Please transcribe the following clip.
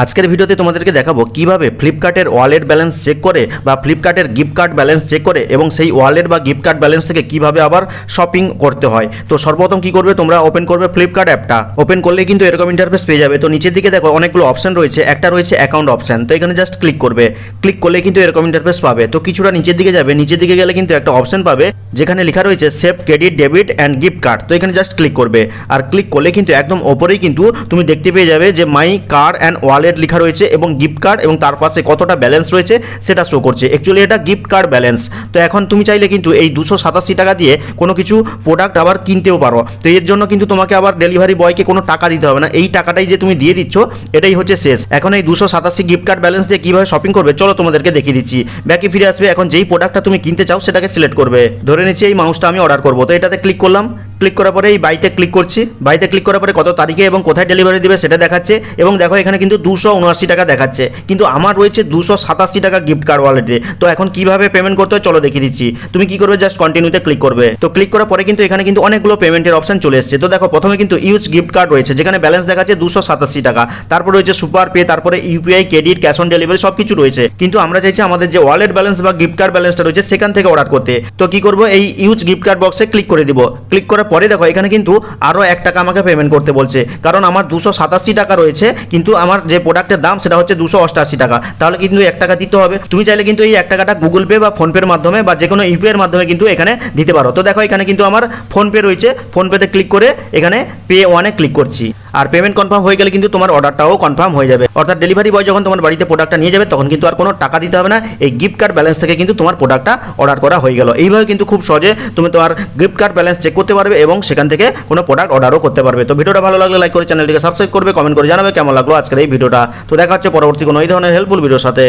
আজকের ভিডিওতে তোমাদেরকে দেখাবো কিভাবে ফ্লিপকার্টের ওয়ালেট ব্যালেন্স চেক করে বা ফ্লিপকার্টের গিফট কার্ড ব্যালেন্স চেক করে এবং সেই ওয়ালেট বা গিফট কার্ড ব্যালেন্স থেকে কিভাবে আবার শপিং করতে হয়। তো সর্বপ্রথম কি করবে, তোমরা ওপেন করবে ফ্লিপকার্ট অ্যাপটা। ওপেন করলে কিন্তু এরকম ইন্টারফেস পেয়ে যাবে। তো নিচের দিকে দেখো অনেকগুলো অপশন রয়েছে, একটা রয়েছে অ্যাকাউন্ট অপশন। তো এখানে জাস্ট ক্লিক করবে, ক্লিক করলে কিন্তু এরকম ইন্টারফেস পাবে। তো কিছুটা নিচের দিকে যাবে, নিচের দিকে গেলে কিন্তু একটা অপশন পাবে যেখানে লেখা রয়েছে save credit debit and gift card. তো এখানে জাস্ট ক্লিক করবে, আর ক্লিক করলে কিন্তু একদম ওপরেই কিন্তু তুমি দেখতে পেয়ে যাবে যে মাই কার্ড অ্যান্ড ওয়ালেট লেখা রয়েছে এবং গিফট কার্ড এবং তার পাশে কতটা ব্যালেন্স রয়েছে সেটা শো করছে। অ্যাকচুয়ালি এটা গিফট কার্ড ব্যালেন্স। তো এখন তুমি চাইলে কিন্তু এই 287 টাকা দিয়ে কোনো কিছু প্রোডাক্ট আবার কিনতেও পারো। তো এর জন্য কিন্তু তোমাকে আবার ডেলিভারি বয়কে কোনো টাকা দিতে হবে না, এই টাকাটাই যে তুমি দিয়ে দিচ্ছ এটাই হচ্ছে শেষ। এখন এই 287 গিফট কার্ড ব্যালেন্স দিয়ে কীভাবে শপিং করবে চলো তোমাদেরকে দেখিয়ে দিচ্ছি। ব্যাকে ফিরে আসবে, এখন যেই প্রোডাক্টটা তুমি কিনতে চাও সেটাকে সিলেক্ট করবে। ধরে নিচ্ছি এই মাউসটা আমি অর্ডার করবো, তো এটাতে ক্লিক করলাম। ক্লিক করার পরে এই বাইতে ক্লিক করছি, বাইতে ক্লিক করার পরে কত তারিখে এবং কোথায় ডেলিভারি দেবে সেটা দেখাচ্ছে। এবং দেখো এখানে কিন্তু 279 টাকা দেখাচ্ছে, কিন্তু আমার রয়েছে 287 টাকা গিফট কার্ড ওয়ালেটে। তো এখন কিভাবে পেমেন্ট করতে হয় চলো দেখিয়ে দিচ্ছি। তুমি কি করবে, জাস্ট কন্টিনিউতে ক্লিক করবে। তো ক্লিক করার পরে কিন্তু এখানে কিন্তু অনেকগুলো পেমেন্টের অপশন চলে এসেছে। তো দেখো প্রথমে কিন্তু ইউজ গিফট কার্ড রয়েছে যেখানে ব্যালেন্স দেখাচ্ছে 287 টাকা, তারপর রয়েছে সুপার পে, তারপরে UPI, credit, cash on delivery সব কিছু রয়েছে। কিন্তু আমরা চাইছি আমাদের যে ওয়ালেট ব্যালেন্স বা গিফট কার্ড ব্যালেন্সটা রয়েছে সেখান থেকে অর্ডার করতে। তো কি করবো, এই ইউজ গিফট কার্ড বক্সে ক্লিক করে দিব। ক্লিক করার পরে দেখো এখানে কিন্তু আরও 1 টাকা আমাকে পেমেন্ট করতে বলছে, কারণ আমার 287 টাকা রয়েছে কিন্তু আমার যে প্রোডাক্টের দাম সেটা হচ্ছে 288 টাকা, তাহলে কিন্তু 1 টাকা দিতে হবে। তুমি চাইলে কিন্তু এই 1 টাকাটা গুগল পে বা ফোনপের মাধ্যমে বা যে কোনো ইউপিআইয়ের মাধ্যমে কিন্তু এখানে দিতে পারো। তো দেখো এখানে কিন্তু আমার ফোনপে রয়েছে, ফোনপেতে ক্লিক করে এখানে পে ওয়ানে ক্লিক করছি। আর পেমেন্ট কনফার্ম হয়ে গেলে কিন্তু তোমার অর্ডারটাও কনফার্ম হয়ে যাবে। অর্থাৎ ডেলিভারি বয় যখন তোমার বাড়িতে প্রোডাক্টটা নিয়ে যাবে তখন কিন্তু আর কোনো টাকা দিতে হবে না, এই গিফট কার্ড ব্যালেন্স থেকে কিন্তু তোমার প্রোডাক্টটা অর্ডার করা হয়ে গেল। এইভাবে কিন্তু খুব সহজে তুমি তোমার গিফট কার্ড ব্যালেন্স চেক করতে পারবে এবং সেখান থেকে কোনো প্রোডাক্ট অর্ডারও করতে পারবে। তো ভিডিওটা ভালো লাগলে লাইক করে চ্যানেলটিকে সাবস্ক্রাইব করবে, কমেন্ট করে জানাবে কেমন লাগলো আজকের এই ভিডিওটা। তো দেখা হচ্ছে পরবর্তী কোনো এই ধরনের হেল্পফুল ভিডিওর সাথে।